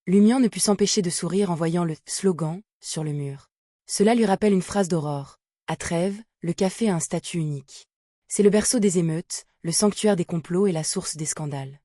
Lumian ne put s'empêcher de sourire en voyant le slogan sur le mur. Cela lui rappelle une phrase d'Aurore. À Trèves, le café a un statut unique. C'est le berceau des émeutes, le sanctuaire des complots et la source des scandales.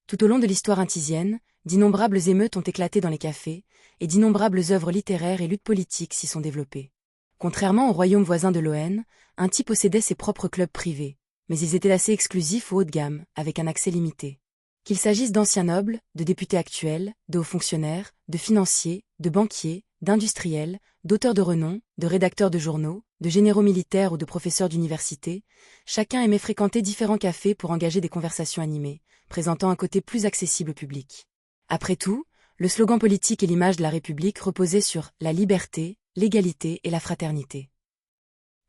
Tout au long de l'histoire intisienne, d'innombrables émeutes ont éclaté dans les cafés, et d'innombrables œuvres littéraires et luttes politiques s'y sont développées. Contrairement au royaume voisin de l'Ohêne, Inti possédait ses propres clubs privés, mais ils étaient assez exclusifs ou haut de gamme, avec un accès limité. Qu'il s'agisse d'anciens nobles, de députés actuels, de hauts fonctionnaires, de financiers, de banquiers, d'industriels, d'auteurs de renom, de rédacteurs de journaux, de généraux militaires ou de professeurs d'université, chacun aimait fréquenter différents cafés pour engager des conversations animées, présentant un côté plus accessible au public. Après tout, le slogan politique et l'image de la République reposaient sur la liberté, l'égalité et la fraternité.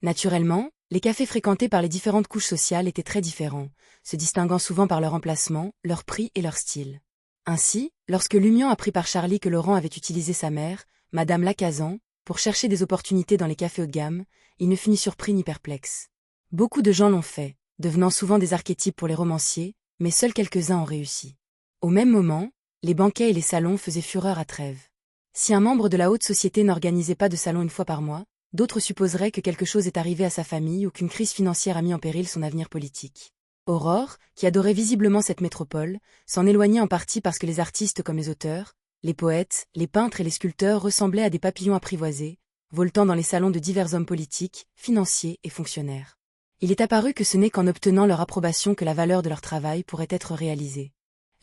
Naturellement, les cafés fréquentés par les différentes couches sociales étaient très différents, se distinguant souvent par leur emplacement, leur prix et leur style. Ainsi, lorsque Lumian apprit par Charlie que Laurent avait utilisé sa mère, Madame Lacazan, pour chercher des opportunités dans les cafés haut de gamme, il ne fut ni surpris ni perplexe. Beaucoup de gens l'ont fait, devenant souvent des archétypes pour les romanciers, mais seuls quelques-uns ont réussi. Au même moment, les banquets et les salons faisaient fureur à Trèves. Si un membre de la haute société n'organisait pas de salon une fois par mois, d'autres supposeraient que quelque chose est arrivé à sa famille ou qu'une crise financière a mis en péril son avenir politique. Aurore, qui adorait visiblement cette métropole, s'en éloignait en partie parce que les artistes comme les auteurs, les poètes, les peintres et les sculpteurs ressemblaient à des papillons apprivoisés, voltant dans les salons de divers hommes politiques, financiers et fonctionnaires. Il est apparu que ce n'est qu'en obtenant leur approbation que la valeur de leur travail pourrait être réalisée.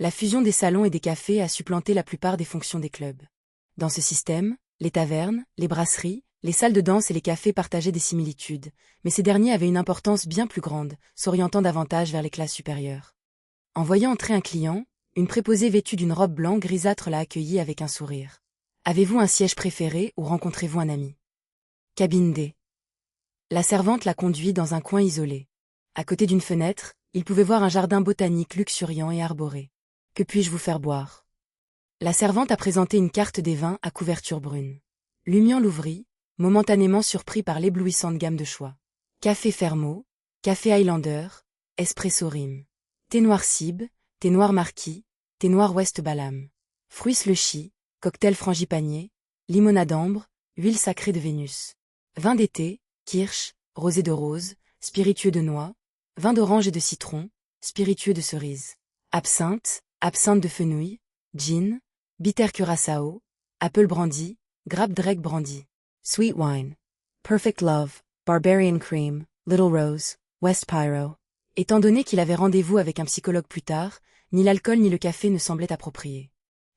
La fusion des salons et des cafés a supplanté la plupart des fonctions des clubs. Dans ce système, les tavernes, les brasseries, les salles de danse et les cafés partageaient des similitudes, mais ces derniers avaient une importance bien plus grande, s'orientant davantage vers les classes supérieures. En voyant entrer un client, une préposée vêtue d'une robe blanc grisâtre l'a accueilli avec un sourire. « Avez-vous un siège préféré ou rencontrez-vous un ami ?» Cabine D. La servante l'a conduit dans un coin isolé. À côté d'une fenêtre, il pouvait voir un jardin botanique luxuriant et arboré. « Que puis-je vous faire boire ?» La servante a présenté une carte des vins à couverture brune. Lumian l'ouvrit, momentanément surpris par l'éblouissante gamme de choix. Café Fermo, café Highlander, espresso Rim, thé noir Cib, thé noir Marquis, thé noir West Balam, fruits Slushy, cocktail frangipanier, limonade ambre, huile sacrée de Vénus, vin d'été, kirsch, rosé de rose, spiritueux de noix, vin d'orange et de citron, spiritueux de cerise, absinthe, absinthe de fenouil, gin, bitter curaçao, apple brandy, grape drake brandy, sweet wine, perfect love, barbarian cream, little rose, west pyro. Étant donné qu'il avait rendez-vous avec un psychologue plus tard, ni l'alcool ni le café ne semblaient appropriés.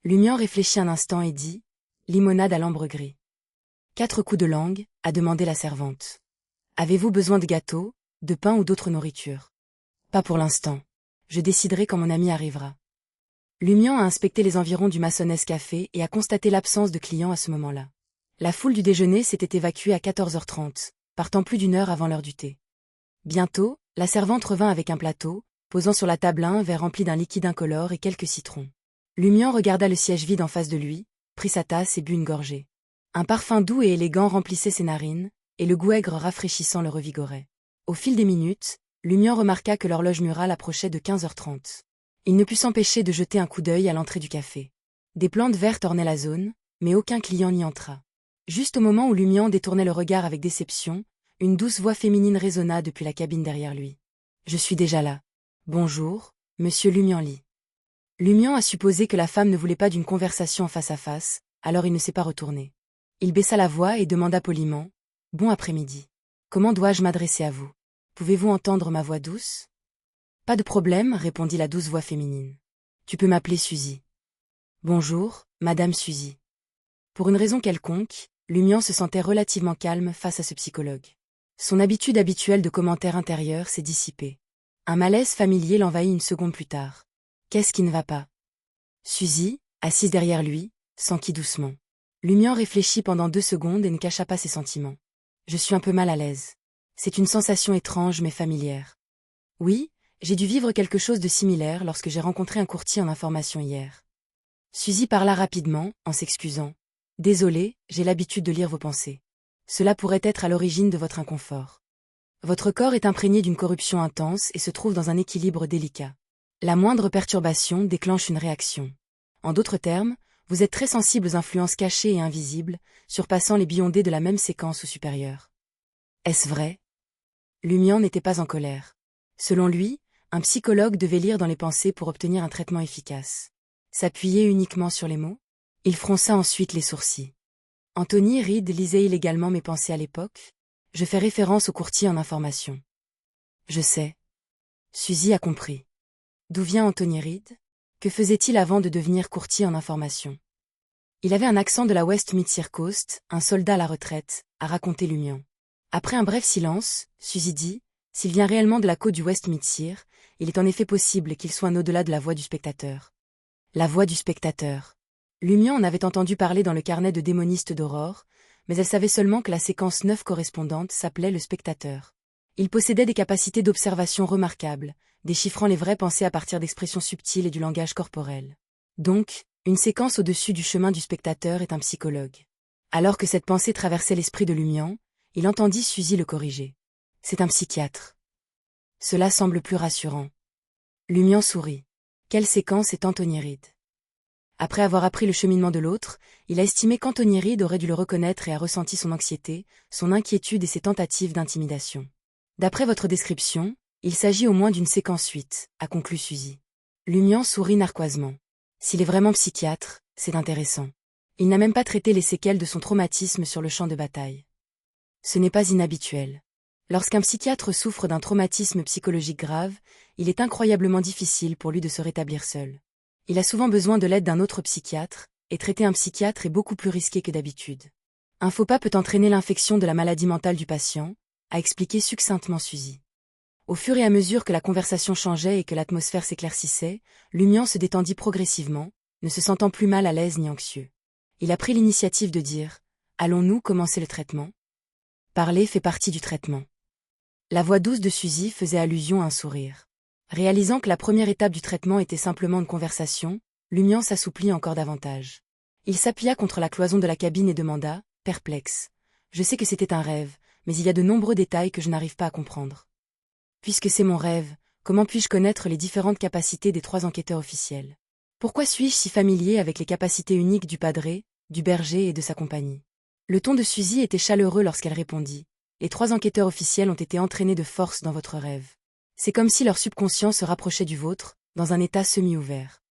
Lumian réfléchit un instant et dit « Limonade à l'ambre gris. » 4 coups de langue, a demandé la servante. « Avez-vous besoin de gâteau, de pain ou d'autre nourriture ?»« Pas pour l'instant. Je déciderai quand mon ami arrivera. » Lumian a inspecté les environs du Maçonnes Café et a constaté l'absence de clients à ce moment-là. La foule du déjeuner s'était évacuée à 14h30, partant plus d'une heure avant l'heure du thé. Bientôt, la servante revint avec un plateau, posant sur la table un verre rempli d'un liquide incolore et quelques citrons. Lumian regarda le siège vide en face de lui, prit sa tasse et but une gorgée. Un parfum doux et élégant remplissait ses narines, et le goût aigre rafraîchissant le revigorait. Au fil des minutes, Lumian remarqua que l'horloge murale approchait de 15h30. Il ne put s'empêcher de jeter un coup d'œil à l'entrée du café. Des plantes vertes ornaient la zone, mais aucun client n'y entra. Juste au moment où Lumian détournait le regard avec déception, une douce voix féminine résonna depuis la cabine derrière lui. « Je suis déjà là. Bonjour, monsieur Lumian Lee. » Lumian a supposé que la femme ne voulait pas d'une conversation face à face, alors il ne s'est pas retourné. Il baissa la voix et demanda poliment « Bon après-midi. Comment dois-je m'adresser à vous? Pouvez-vous entendre ma voix douce ?»« Pas de problème, répondit la douce voix féminine. Tu peux m'appeler Suzy. »« Bonjour, madame Suzy. » Pour une raison quelconque, Lumian se sentait relativement calme face à ce psychologue. Son habitude habituelle de commentaires intérieurs s'est dissipée. Un malaise familier l'envahit une seconde plus tard. Qu'est-ce qui ne va pas? Suzy, assise derrière lui, s'enquit doucement. Lumian réfléchit pendant 2 secondes et ne cacha pas ses sentiments. Je suis un peu mal à l'aise. C'est une sensation étrange mais familière. Oui, j'ai dû vivre quelque chose de similaire lorsque j'ai rencontré un courtier en information hier. Suzy parla rapidement, en s'excusant. Désolée, j'ai l'habitude de lire vos pensées. Cela pourrait être à l'origine de votre inconfort. Votre corps est imprégné d'une corruption intense et se trouve dans un équilibre délicat. La moindre perturbation déclenche une réaction. En d'autres termes, Vous êtes très sensible aux influences cachées et invisibles, surpassant les Beyondés de la même séquence ou supérieure. Est-ce vrai? Lumian n'était pas en colère. Selon lui, un psychologue devait lire dans les pensées pour obtenir un traitement efficace. S'appuyer uniquement sur les mots? Il fronça ensuite les sourcils. Anthony Reed lisait illégalement mes pensées à l'époque? Je fais référence au courtier en information. Je sais. Suzy a compris. D'où vient Anthony Reed? Que faisait-il avant de devenir courtier en information? Il avait un accent de la West Mid-Coast, un soldat à la retraite, a raconté Lumian. Après un bref silence, Suzy dit, s'il vient réellement de la côte du West Mid-Sear, il est en effet possible qu'il soit au-delà de la voix du spectateur. La voix du spectateur. Lumian en avait entendu parler dans le carnet de démoniste d'Aurore, mais elle savait seulement que la séquence 9 correspondante s'appelait le spectateur. Il possédait des capacités d'observation remarquables, déchiffrant les vraies pensées à partir d'expressions subtiles et du langage corporel. Donc, une séquence au-dessus du chemin du spectateur est un psychologue. Alors que cette pensée traversait l'esprit de Lumian, il entendit Suzy le corriger. C'est un psychiatre. Cela semble plus rassurant. Lumian sourit. Quelle séquence est Anthony Reed? Après avoir appris le cheminement de l'autre, il a estimé qu'Anthony Reed aurait dû le reconnaître et a ressenti son anxiété, son inquiétude et ses tentatives d'intimidation. D'après votre description, il s'agit au moins d'une séquence 8, a conclu Suzy. Lumian sourit narquoisement. S'il est vraiment psychiatre, c'est intéressant. Il n'a même pas traité les séquelles de son traumatisme sur le champ de bataille. Ce n'est pas inhabituel. Lorsqu'un psychiatre souffre d'un traumatisme psychologique grave, il est incroyablement difficile pour lui de se rétablir seul. Il a souvent besoin de l'aide d'un autre psychiatre, et traiter un psychiatre est beaucoup plus risqué que d'habitude. Un faux pas peut entraîner l'infection de la maladie mentale du patient, a expliqué succinctement Suzy. Au fur et à mesure que la conversation changeait et que l'atmosphère s'éclaircissait, Lumian se détendit progressivement, ne se sentant plus mal à l'aise ni anxieux. Il a pris l'initiative de dire « Allons-nous commencer le traitement ?» Parler fait partie du traitement. La voix douce de Suzy faisait allusion à un sourire. Réalisant que la première étape du traitement était simplement une conversation, Lumian s'assouplit encore davantage. Il s'appuya contre la cloison de la cabine et demanda, perplexe. Je sais que c'était un rêve, mais il y a de nombreux détails que je n'arrive pas à comprendre. Puisque c'est mon rêve, comment puis-je connaître les différentes capacités des 3 enquêteurs officiels? Pourquoi suis-je si familier avec les capacités uniques du padré, du berger et de sa compagnie? Le ton de Suzy était chaleureux lorsqu'elle répondit. Les 3 enquêteurs officiels ont été entraînés de force dans votre rêve. C'est comme si leur subconscient se rapprochait du vôtre, dans un état semi-ouvert.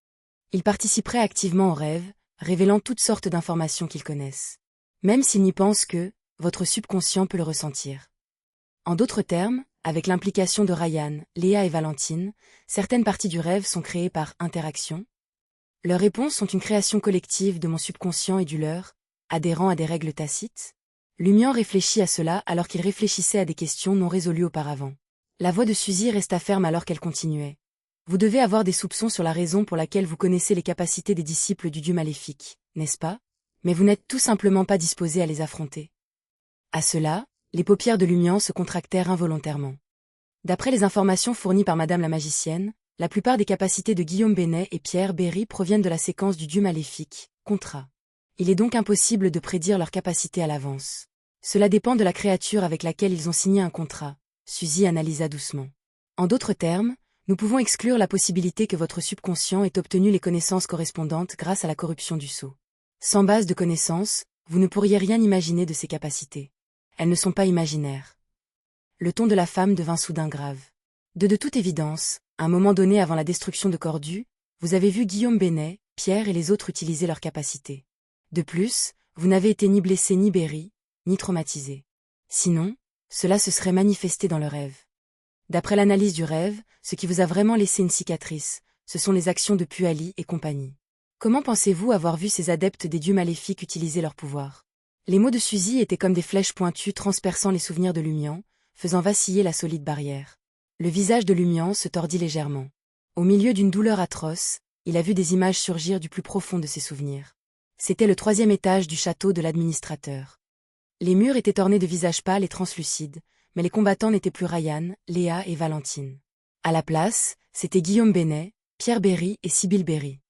Ils participeraient activement au rêve, révélant toutes sortes d'informations qu'ils connaissent. Même s'ils n'y pensent que, votre subconscient peut le ressentir. En d'autres termes, avec l'implication de Ryan, Léa et Valentine, certaines parties du rêve sont créées par interaction. Leurs réponses sont une création collective de mon subconscient et du leur, adhérant à des règles tacites. Lumian réfléchit à cela alors qu'il réfléchissait à des questions non résolues auparavant. La voix de Suzy resta ferme alors qu'elle continuait. Vous devez avoir des soupçons sur la raison pour laquelle vous connaissez les capacités des disciples du Dieu maléfique, n'est-ce pas? Mais vous n'êtes tout simplement pas disposé à les affronter. À cela, les paupières de Lumian se contractèrent involontairement. D'après les informations fournies par Madame la magicienne, la plupart des capacités de Guillaume Benet et Pierre Berry proviennent de la séquence du Dieu maléfique, contrat. Il est donc impossible de prédire leurs capacités à l'avance. Cela dépend de la créature avec laquelle ils ont signé un contrat. Suzy analysa doucement. En d'autres termes, nous pouvons exclure la possibilité que votre subconscient ait obtenu les connaissances correspondantes grâce à la corruption du sceau. Sans base de connaissances, vous ne pourriez rien imaginer de ces capacités. Elles ne sont pas imaginaires. Le ton de la femme devint soudain grave. De toute évidence, à un moment donné avant la destruction de Cordu, vous avez vu Guillaume Benet, Pierre et les autres utiliser leurs capacités. De plus, vous n'avez été ni blessé ni Berry, ni traumatisé. Sinon, cela se serait manifesté dans le rêve. D'après l'analyse du rêve, ce qui vous a vraiment laissé une cicatrice, ce sont les actions de Puali et compagnie. Comment pensez-vous avoir vu ces adeptes des dieux maléfiques utiliser leur pouvoir? Les mots de Suzy étaient comme des flèches pointues transperçant les souvenirs de Lumian, faisant vaciller la solide barrière. Le visage de Lumian se tordit légèrement. Au milieu d'une douleur atroce, il a vu des images surgir du plus profond de ses souvenirs. C'était le 3e étage du château de l'administrateur. Les murs étaient ornés de visages pâles et translucides, mais les combattants n'étaient plus Ryan, Léa et Valentine. À la place, c'était Guillaume Benet, Pierre Berry et Sibylle Berry.